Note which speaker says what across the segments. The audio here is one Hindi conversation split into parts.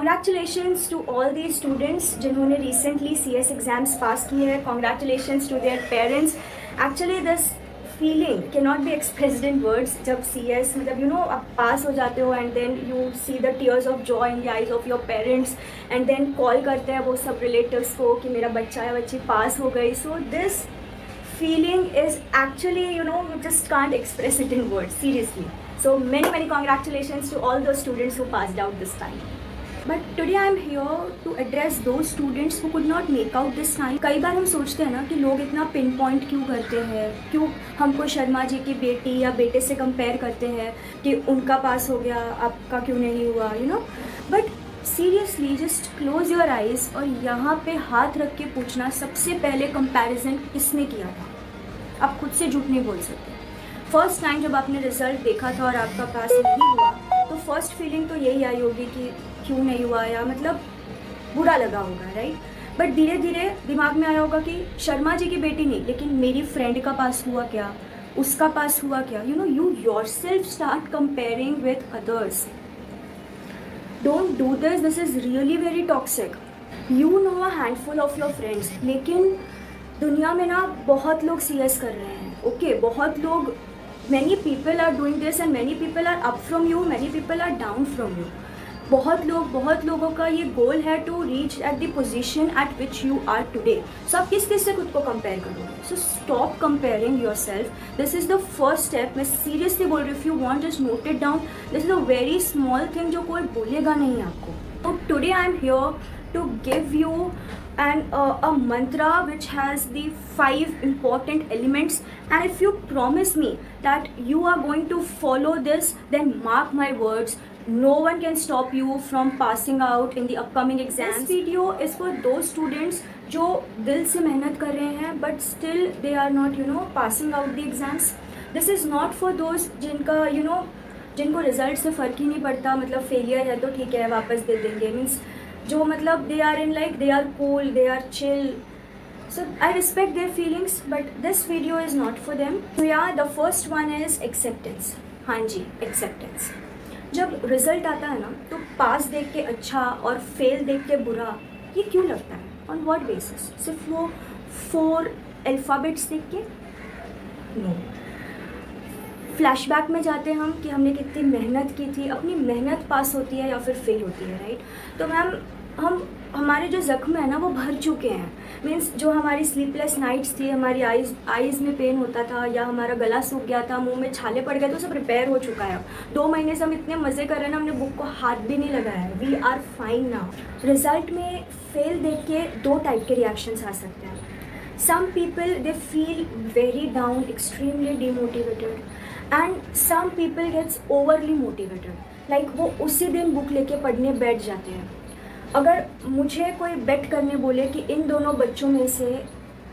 Speaker 1: Congratulations to all these students जिन्होंने recently CS exams pass किए हैं. Congratulations to their parents. Actually this feeling cannot be expressed in words. जब CS मतलब you know आप pass हो जाते हो and then you see the tears of joy in the eyes of your parents and then call करते हैं वो सब relatives को कि मेरा बच्चा या बच्ची pass हो गई. So this feeling is actually you know you just can't express it in words, seriously. So many congratulations to all those students who passed out this time. But today I am here to address those students who could not make out this time. कई बार हम सोचते हैं ना कि लोग इतना पिन पॉइंट क्यों करते हैं, क्यों हमको शर्मा जी की बेटी या बेटे से कंपेयर करते हैं कि उनका पास हो गया आपका क्यों नहीं हुआ, you know. But seriously just close your eyes और यहाँ पे हाथ रख के पूछना सबसे पहले कंपैरिजन किसने किया था. आप खुद से झूठ नहीं बोल सकते. फर्स्ट टाइम जब आपने रिजल्ट देखा था और आपका पास नहीं हुआ तो फर्स्ट फीलिंग तो यही आई होगी कि क्यों नहीं हुआ, या मतलब बुरा लगा होगा, राइट. बट धीरे धीरे दिमाग में आया होगा कि शर्मा जी की बेटी नहीं लेकिन मेरी फ्रेंड का पास हुआ क्या, उसका पास हुआ क्या. You know you yourself start comparing with others. Don't do this. This is really very toxic. You know a handful of your friends, लेकिन दुनिया में ना बहुत लोग CS कर रहे हैं. ओके बहुत लोग, many people are doing this and many people are up from you, many people are down from you. बहुत लोगों का ये गोल है to reach at the position at which you are today. So आप किस से खुद को कंपेयर करोगे. So stop comparing yourself. This is the first step. मैं सीरियसली बोल रही हूँ. If you want just note it down. This is a very small thing जो कोई बोलेगा नहीं आपको. तो today I am here to give you a mantra which has the 5 important elements, and if you promise me that you are going to follow this, then mark my words, no one can stop you from passing out in the upcoming exams. This video is for those students जो दिल से मेहनत कर रहे हैं but still they are not you know passing out the exams. This is not for those जिनका you know जिनको रिजल्ट से फ़र्क ही नहीं पड़ता, मतलब फेलियर है तो ठीक है वापस दे देंगे. मीन्स जो मतलब they are in like they are cool, they are chill. So I respect their feelings but this video is not for them. तो या the first one is acceptance. हाँ जी, एक्सेप्टेंस. जब रिजल्ट आता है ना तो पास देख के अच्छा और फेल देख के बुरा ये क्यों लगता है. On what basis. सिर्फ वो 4 अल्फ़ाबेट्स देख के. नो. फ्लैशबैक में जाते हैं हम कि हमने कितनी मेहनत की थी. अपनी मेहनत पास होती है या फिर फेल होती है, राइट. तो मैम हमारे जो ज़ख्म है ना वो भर चुके हैं. मीन्स जो हमारी स्लीपलेस नाइट्स थी, हमारी आइज़ में पेन होता था या हमारा गला सूख गया था, मुंह में छाले पड़ गए, तो सब रिपेयर हो चुका है. 2 महीने से हम इतने मज़े कर रहे हैं ना, हमने बुक को हाथ भी नहीं लगाया है. We are fine now. Result में फेल देख के 2 टाइप के रिएक्शंस आ सकते हैं. Some people they feel very down, extremely demotivated, and some people gets overly motivated. Like वो उसी दिन बुक लेके पढ़ने बैठ जाते हैं. अगर मुझे कोई बेट करने बोले कि इन दोनों बच्चों में से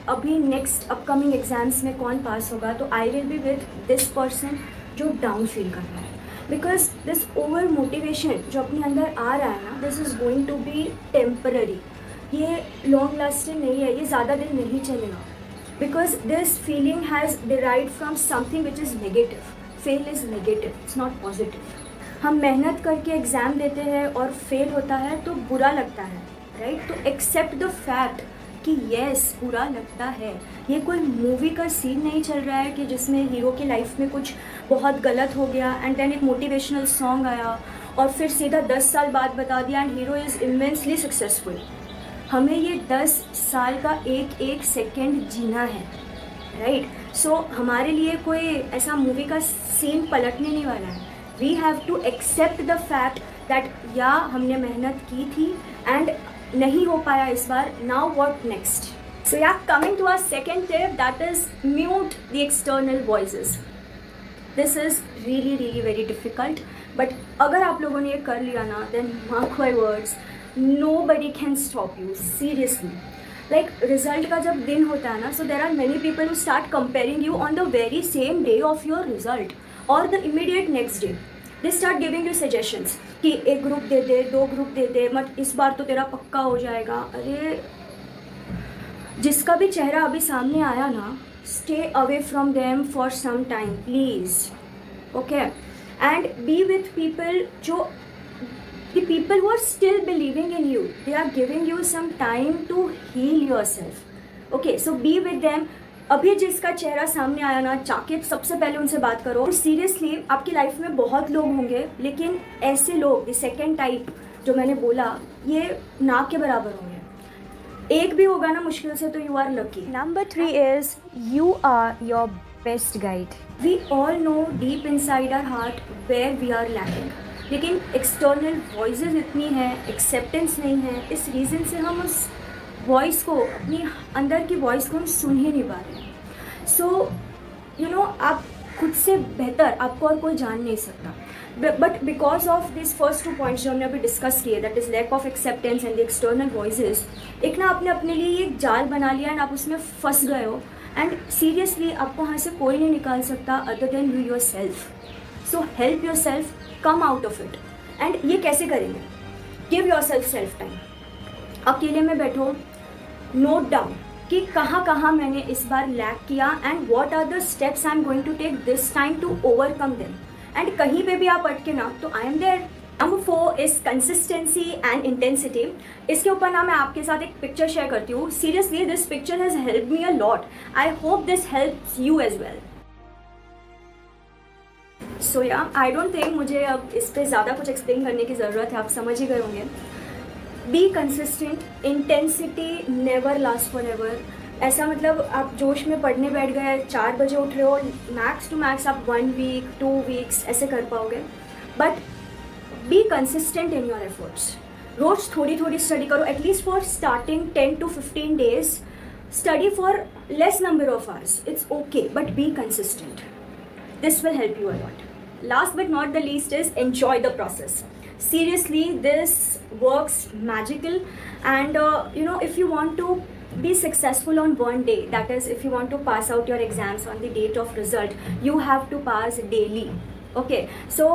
Speaker 1: अभी नेक्स्ट अपकमिंग एग्जाम्स में कौन पास होगा, तो I will be with this person जो डाउन फील कर रहा है. बिकॉज दिस ओवर मोटिवेशन जो अपने अंदर आ रहा है ना, this is going to be temporary. ये लॉन्ग लास्टिंग नहीं है, ये ज़्यादा दिन नहीं चलेगा. Because this feeling has derived from something which is negative. Fail is negative, it's not positive. हम मेहनत करके एग्ज़ाम देते हैं और फेल होता है तो बुरा लगता है, राइट. तो एक्सेप्ट द फैक्ट कि येस बुरा लगता है. ये कोई मूवी का सीन नहीं चल रहा है कि जिसमें हीरो की लाइफ में कुछ बहुत गलत हो गया एंड देन एक मोटिवेशनल सॉन्ग आया और फिर सीधा 10 साल बाद बता दिया and hero is immensely successful. हमें ये 10 साल का एक सेकेंड जीना है, राइट. सो हमारे लिए कोई ऐसा मूवी का सीन पलटने नहीं वाला है. We have to accept the fact that या हमने मेहनत की थी एंड नहीं हो पाया इस बार. Now what next. So yeah coming to our second tip, that is mute the external voices. This is really very difficult, but अगर आप लोगों ने ये कर लिया ना, then mark my words, nobody can stop you, seriously. Like result का जब दिन होता है ना, so there are many people who start comparing you on the very same day of your result or the immediate next day. They start giving you suggestions कि एक ग्रुप दे दे, 2 ग्रुप दे दे, मत इस बार तो तेरा पक्का हो जाएगा. अरे जिसका भी चेहरा अभी सामने आया ना, stay away from them for some time, please. Okay? And be with people जो The people who are still believing in you, they are giving you some time to heal yourself. Okay, so be with them. अभी जिसका चेहरा सामने आया ना, जाके सबसे पहले उनसे बात करो. सीरियसली आपकी लाइफ में बहुत लोग होंगे, लेकिन ऐसे लोग, द सेकेंड टाइप जो मैंने बोला, ये ना के बराबर होंगे. एक भी होगा ना मुश्किल से, तो you are lucky. Number 3 is you are your best guide. We all know deep inside our heart where we are lacking, लेकिन एक्सटर्नल वॉइसेस इतनी है, एक्सेप्टेंस नहीं है. इस रीज़न से हम उस वॉइस को, अपनी अंदर की वॉइस को हम सुन ही नहीं पा रहे हैं. सो यू नो, आप खुद से बेहतर आपको और कोई जान नहीं सकता. But because of this first 2 points जो हमने अभी डिस्कस किए, that is lack of acceptance and the external voices, एक ना आपने अपने लिए एक जाल बना लिया एंड आप उसमें फंस गए हो. एंड सीरियसली आपको वहाँ से कोई नहीं निकाल सकता other than you your self. So help your self come out of it. And ये कैसे करेंगे? Give your self time. अकेले में बैठो, नोट डाउन कि कहाँ कहाँ मैंने इस बार लैक किया and what are the steps I am going to take this time to overcome them. And कहीं पे भी आप अटके ना, तो I am there. Number 4 is consistency and intensity. इसके ऊपर ना मैं आपके साथ एक पिक्चर शेयर करती हूँ. Seriously this picture has help me a lot. I hope this helps you as well. So yeah, I don't think मुझे अब इस पर ज़्यादा कुछ एक्सप्लेन करने की ज़रूरत है, आप समझ ही गए होंगे. Be consistent. Intensity never last for ever. ऐसा मतलब आप जोश में पढ़ने बैठ गए, 4 बजे उठ रहे हो, मैक्स टू मैक्स आप 1 वीक 2 वीक्स ऐसे कर पाओगे. But be consistent in your efforts. रोज़ थोड़ी थोड़ी स्टडी करो, at least for starting 10 to 15 days. Study for less number of hours, it's okay, but be consistent. This will help you a lot. Last but not the least is enjoy the process. Seriously, this works magical. And you know, if you want to be successful on one day, that is, if you want to pass out your exams on the date of result, you have to pass daily. Okay, so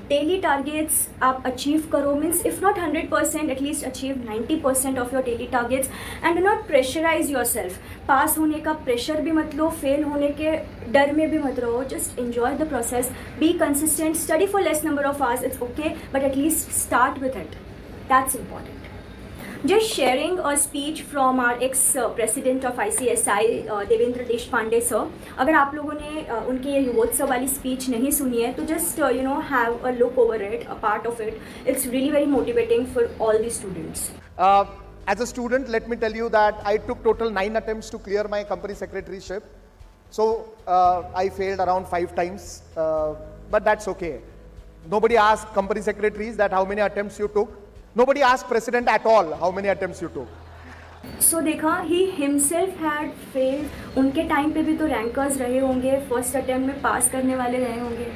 Speaker 1: daily targets आप achieve करो, means if not 100%, at least achieve 90% of your daily targets. And do not pressurize yourself. पास होने का प्रेशर भी मत लो, फेल होने के डर में भी मत रहो. Just enjoy the process. Be consistent. Study for less number of hours. It's okay, but at least start with it. That's important. Just sharing a speech from our ex-president of ICSI, Devendra Deshpande sir. अगर आप लोगों ने उनकी ये युवोत्सव वाली स्पीच नहीं सुनी है, तो just you know, have a look over it, a part of it. It's really very motivating for all the students.
Speaker 2: As a student, let me tell you that I took total 9 attempts to clear my company secretaryship. So I failed around 5 times, but that's okay. Nobody asked company secretaries that how many attempts you took. Nobody asked president at all how many attempts you took.
Speaker 1: So देखा, he himself had failed. उनके टाइम पे भी तो रैंकर्स रहे होंगे, फर्स्ट अटेम्प्ट में पास करने वाले रहे होंगे.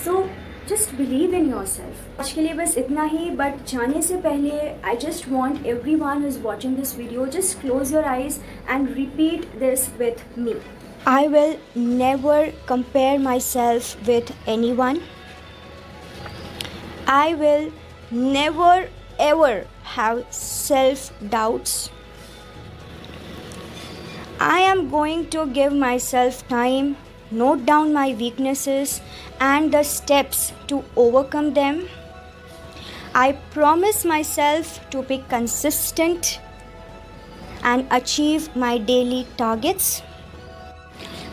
Speaker 1: So just believe in yourself. आज के लिए बस इतना ही. बट जाने से पहले I just want everyone who is watching this video, just close your eyes and repeat this with me. I will never compare myself with anyone. I will never ever have self-doubts. I am going to give myself time, note down my weaknesses and the steps to overcome them. I promise myself to be consistent and achieve my daily targets.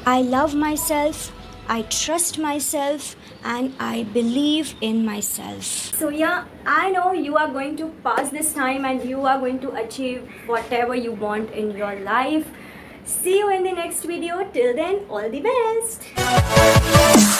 Speaker 1: I love myself, I trust myself, and I believe in myself. So yeah, I know you are going to pass this time and you are going to achieve whatever you want in your life. See you in the next video. Till then, all the best.